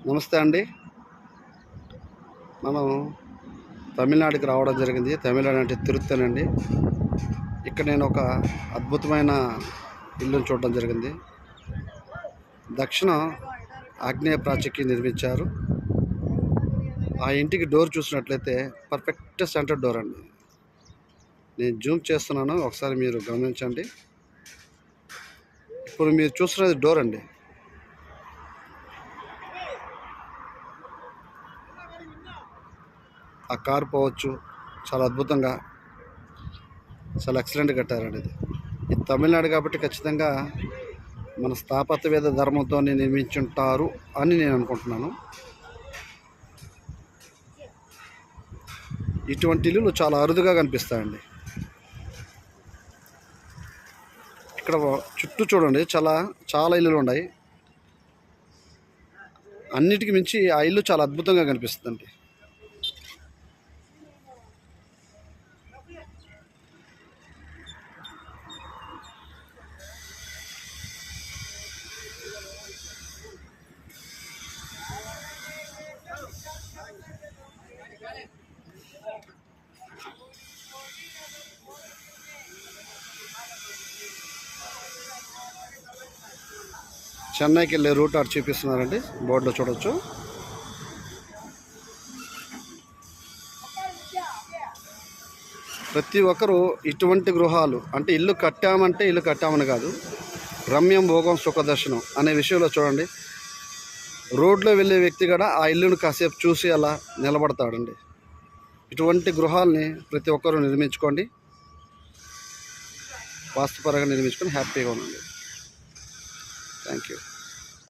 నమస్తే అండి. మనం తమిళనాడుకి రావడం జరిగింది. తమిళనాడు అంటే తిరుత్తనండి. ఇక్కడ నేను ఒక అద్భుతమైన ఇల్లును చూడడం జరిగింది. దక్షిణ ఆగ్నేయ ప్రాచికి నిర్మించారు. ఆ ఇంటికి డోర్ చూసినట్లయితే పర్ఫెక్ట్ సెంటర్ డోర్ అండి. నేను జూమ్ చేస్తున్నాను, ఒకసారి మీరు గమనించండి. ఇప్పుడు మీరు చూస్తున్నది డోర్ అండి. ఆ కారు పోవచ్చు, చాలా అద్భుతంగా, చాలా ఎక్సలెంట్గా కట్టారండి. ఇది తమిళనాడు కాబట్టి ఖచ్చితంగా మన స్థాపత్యవేద ధర్మంతో నిర్మించుంటారు అని నేను అనుకుంటున్నాను. ఇటువంటి ఇల్లులు చాలా అరుదుగా కనిపిస్తాయండి. ఇక్కడ చుట్టూ చూడండి, చాలా ఇల్లులు ఉన్నాయి. అన్నిటికి మించి ఆ ఇల్లు చాలా అద్భుతంగా కనిపిస్తుందండి. చెన్నైకి వెళ్ళే రూట్ అటు చూపిస్తున్నారండి, బోర్డులో చూడవచ్చు. ప్రతి ఒక్కరూ ఇటువంటి గృహాలు అంటే ఇల్లు కట్టామని కాదు, రమ్యం భోగం సుఖదర్శనం అనే విషయంలో చూడండి. రోడ్లో వెళ్ళే వ్యక్తి కూడా ఆ ఇల్లును కాసేపు చూసి అలా నిలబడతాడండి. ఇటువంటి గృహాలని ప్రతి ఒక్కరూ నిర్మించుకోండి, వాస్తుపరంగా నిర్మించుకొని హ్యాపీగా ఉండండి. Thank you.